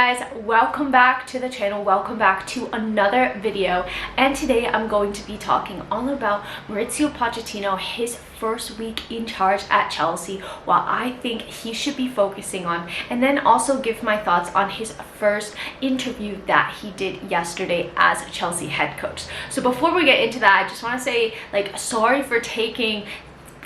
guys, welcome back to the channel, welcome back to another video, and today I'm going to be talking all about Mauricio Pochettino, his first week in charge at Chelsea, what I think he should be focusing on, and then also give my thoughts on his first interview that he did yesterday as Chelsea head coach. So before we get into that, I just want to say, sorry for taking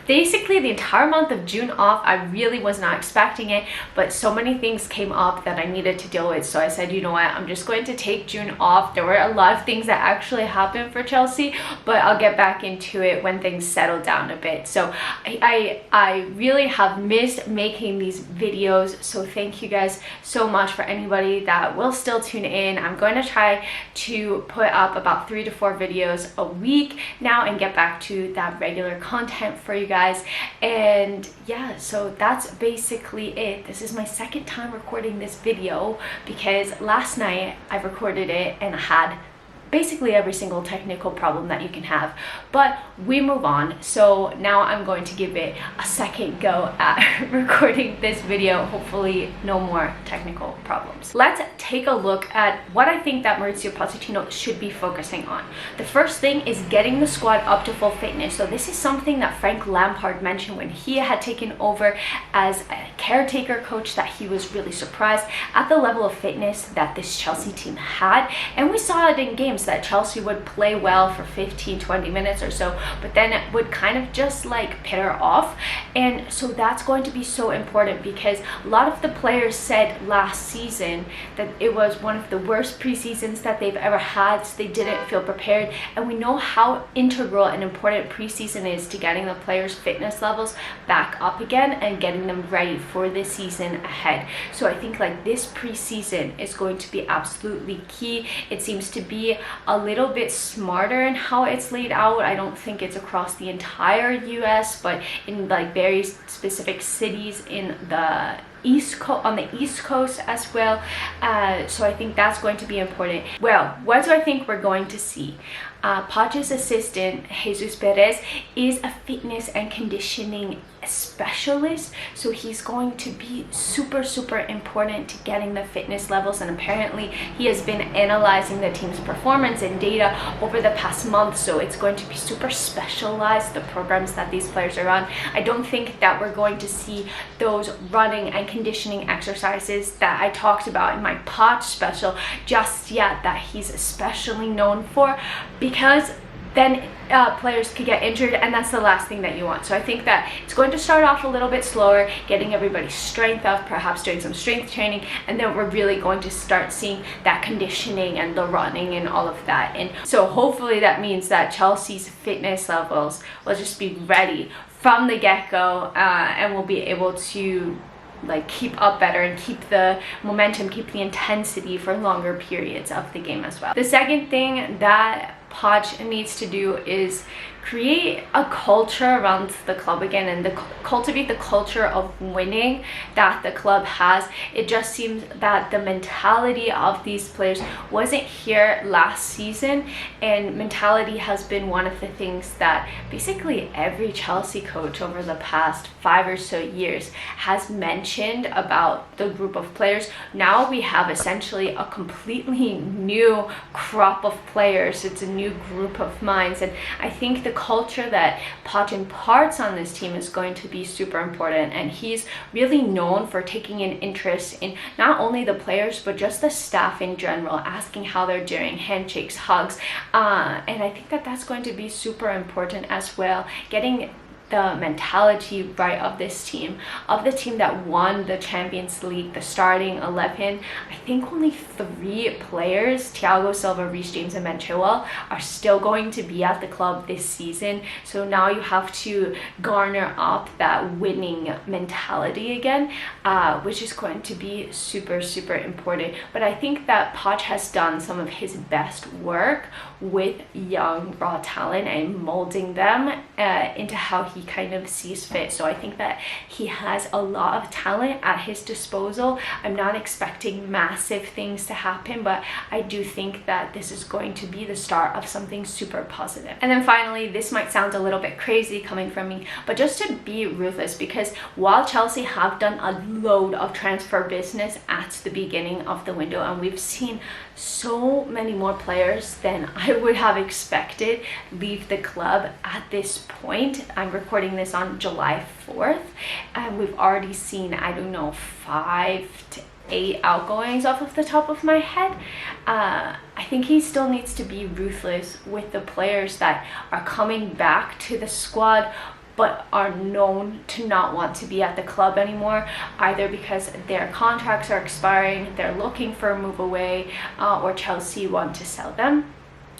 basically the entire month of June off. I really was not expecting it, but so many things came up that I needed to deal with, so I said, you know what, I'm just going to take June off. There were a lot of things that actually happened for Chelsea, but I'll get back into it when things settle down a bit. So I really have missed making these videos, so thank you guys so much for anybody that will still tune in. I'm going to try to put up about 3 to 4 videos a week now and get back to that regular content for you guys. And yeah, so that's basically it. This is my second time recording this video because last night I recorded it and I had basically every single technical problem that you can have, but we move on. So now I'm going to give it a second go at recording this video. Hopefully no more technical problems. Let's take a look at what I think that Mauricio Pochettino should be focusing on. The first thing is getting the squad up to full fitness. So this is something that Frank Lampard mentioned when he had taken over as a caretaker coach, that he was really surprised at the level of fitness that this Chelsea team had, and we saw it in games that Chelsea would play well for 15-20 minutes or so, but then it would kind of just peter off. And so that's going to be so important because a lot of the players said last season that it was one of the worst preseasons that they've ever had, so they didn't feel prepared, and we know how integral and important preseason is to getting the players' fitness levels back up again and getting them ready for the season ahead. So I think this preseason is going to be absolutely key. It seems to be a little bit smarter in how it's laid out. I don't think it's across the entire US, but in very specific cities in the East Coast, on the East Coast as well. So I think that's going to be important. Well, what do I think we're going to see? Poch's assistant, Jesus Perez, is a fitness and conditioning specialist, so he's going to be super important to getting the fitness levels, and apparently he has been analyzing the team's performance and data over the past month, so it's going to be super specialized, the programs that these players are on. I don't think that we're going to see those running and conditioning exercises that I talked about in my Poch special just yet, that he's especially known for, because then players could get injured, and that's the last thing that you want. So I think that it's going to start off a little bit slower, getting everybody's strength up, perhaps doing some strength training, and then we're really going to start seeing that conditioning and the running and all of that. And so hopefully that means that Chelsea's fitness levels will just be ready from the get-go, and we'll be able to keep up better and keep the momentum, keep the intensity for longer periods of the game as well. The second thing that Poch needs to do is create a culture around the club again, and cultivate the culture of winning that the club has. It just seems that the mentality of these players wasn't here last season, and mentality has been one of the things that basically every Chelsea coach over the past 5 or so years has mentioned about the group of players. Now we have essentially a completely new crop of players. It's a new group of minds, and I think the culture that Poch imparts on this team is going to be super important, and he's really known for taking an interest in not only the players but just the staff in general, asking how they're doing, handshakes, hugs, and I think that that's going to be super important as well, getting the mentality right of this team, of the team that won the Champions League, the starting 11. I think only 3 players, Thiago Silva, Reece James, and Ben Chilwell, are still going to be at the club this season. So now you have to garner up that winning mentality again, which is going to be super important. But I think that Poch has done some of his best work with young raw talent and molding them into how he he kind of sees fit. So I think that he has a lot of talent at his disposal. I'm not expecting massive things to happen, but I do think that this is going to be the start of something super positive. And then finally, this might sound a little bit crazy coming from me, but just to be ruthless, because while Chelsea have done a load of transfer business at the beginning of the window, and we've seen so many more players than I would have expected leave the club at this point. I'm recording this on July 4th, and we've already seen, I don't know, 5 to 8 outgoings off of the top of my head. I think he still needs to be ruthless with the players that are coming back to the squad but are known to not want to be at the club anymore, either because their contracts are expiring, they're looking for a move away, or Chelsea want to sell them.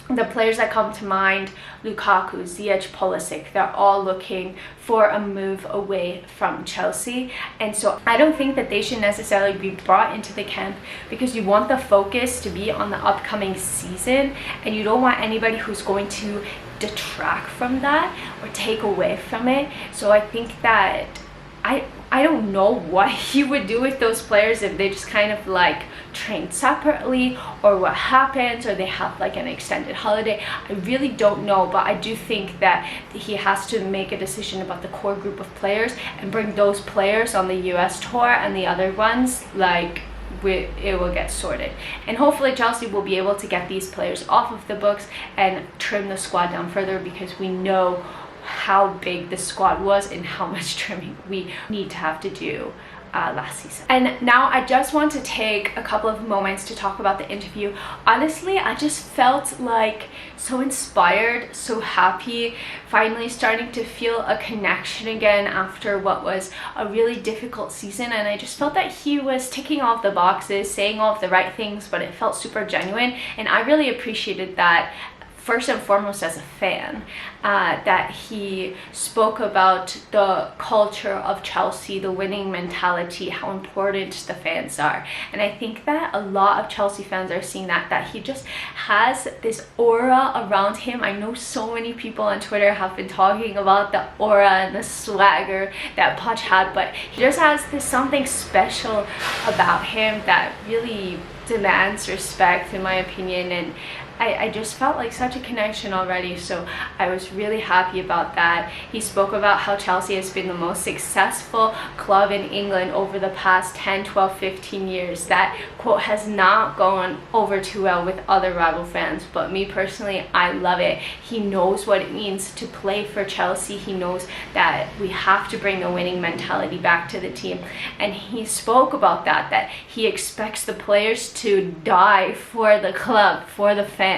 The players that come to mind, Lukaku, Ziyech, Pulisic, they're all looking for a move away from Chelsea. And so I don't think that they should necessarily be brought into the camp, because you want the focus to be on the upcoming season, and you don't want anybody who's going to detract from that or take away from it. So I think that I don't know what he would do with those players, if they just kind of like train separately, or what happens, or they have like an extended holiday. I really don't know, but I do think that he has to make a decision about the core group of players and bring those players on the US tour, and the other ones, like, it will get sorted. And hopefully Chelsea will be able to get these players off of the books and trim the squad down further, because we know how big the squad was and how much trimming we need to have to do last season. And now I just want to take a couple of moments to talk about the interview. Honestly, I just felt like so inspired, so happy, finally starting to feel a connection again after what was a really difficult season. And I just felt that he was ticking off the boxes, saying all of the right things, but it felt super genuine, and I really appreciated that. First and foremost, as a fan, that he spoke about the culture of Chelsea, the winning mentality, how important the fans are. And I think that a lot of Chelsea fans are seeing that he just has this aura around him. I know so many people on Twitter have been talking about the aura and the swagger that Poch had, but he just has this something special about him that really demands respect, in my opinion. And I just felt like such a connection already, so I was really happy about that. He spoke about how Chelsea has been the most successful club in England over the past 10, 12, 15 years. That quote has not gone over too well with other rival fans, but me personally, I love it. He knows what it means to play for Chelsea. He knows that we have to bring the winning mentality back to the team, and he spoke about that he expects the players to die for the club, for the fans.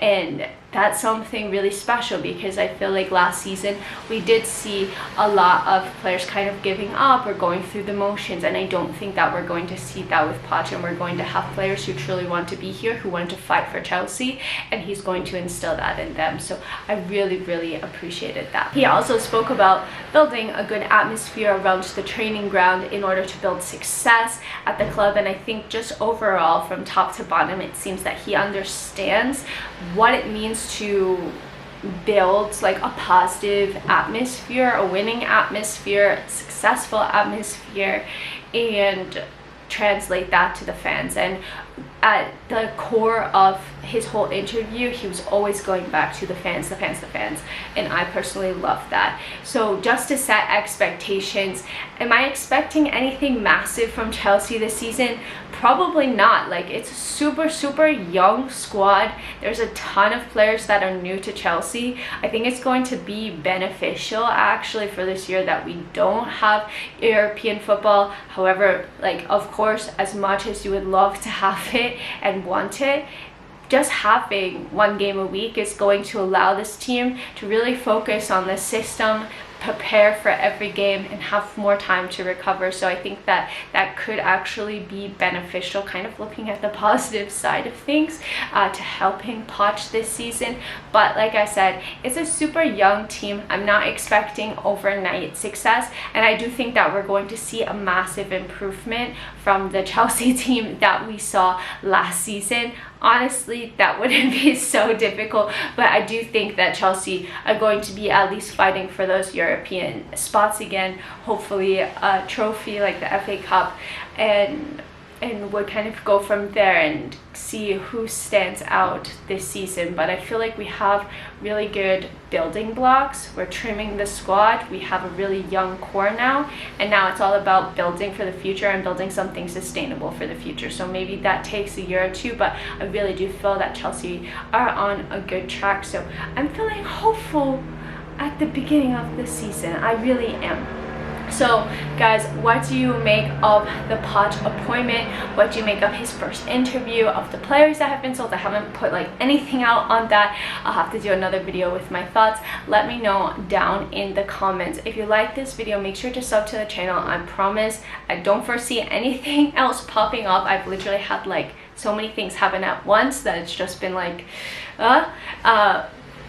And that's something really special, because I feel like last season we did see a lot of players kind of giving up or going through the motions, and I don't think that we're going to see that with Poch, and we're going to have players who truly want to be here, who want to fight for Chelsea, and he's going to instill that in them. So I really appreciated that. He also spoke about building a good atmosphere around the training ground in order to build success at the club, and I think just overall from top to bottom, it seems that he understands what it means to build like a positive atmosphere, a winning atmosphere, a successful atmosphere, and translate that to the fans. And at the core of his whole interview, he was always going back to the fans, and I personally love that. So just to set expectations, am I expecting anything massive from Chelsea this season? Probably not. Like, it's a super young squad. There's a ton of players that are new to Chelsea. I think it's going to be beneficial actually for this year that we don't have European football. However, like, of course, as much as you would love to have it and want it, just having one game a week is going to allow this team to really focus on the system, prepare for every game, and have more time to recover. So I think that that could actually be beneficial, kind of looking at the positive side of things, to helping Poch this season. But like I said, it's a super young team. I'm not expecting overnight success, and I do think that we're going to see a massive improvement from the Chelsea team that we saw last season. honestly, that wouldn't be so difficult, but I do think that Chelsea are going to be at least fighting for those European spots again, hopefully a trophy like the FA Cup, and would kind of go from there and see who stands out this season. But I feel like we have really good building blocks. We're trimming the squad. We have a really young core now, and now it's all about building for the future and building something sustainable for the future. So maybe that takes a year or two, but I really do feel that Chelsea are on a good track. So I'm feeling hopeful at the beginning of the season. I really am. So guys, what do you make of the Poch appointment? What do you make of his first interview, of the players that have been sold? I haven't put like anything out on that. I'll have to do another video with my thoughts. Let me know down in the comments. If you like this video, make sure to sub to the channel. I promise I don't foresee anything else popping up. I've literally had like so many things happen at once that it's just been like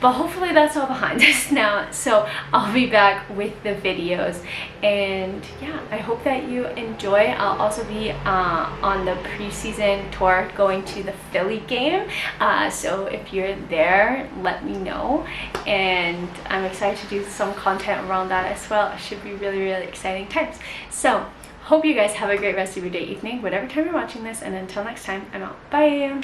but hopefully that's all behind us now. So I'll be back with the videos, and yeah, I hope that you enjoy. I'll also be on the preseason tour going to the Philly game, so if you're there, let me know, and I'm excited to do some content around that as well. It should be really exciting times. So hope you guys have a great rest of your day, evening, whatever time you're watching this, and until next time, I'm out. Bye.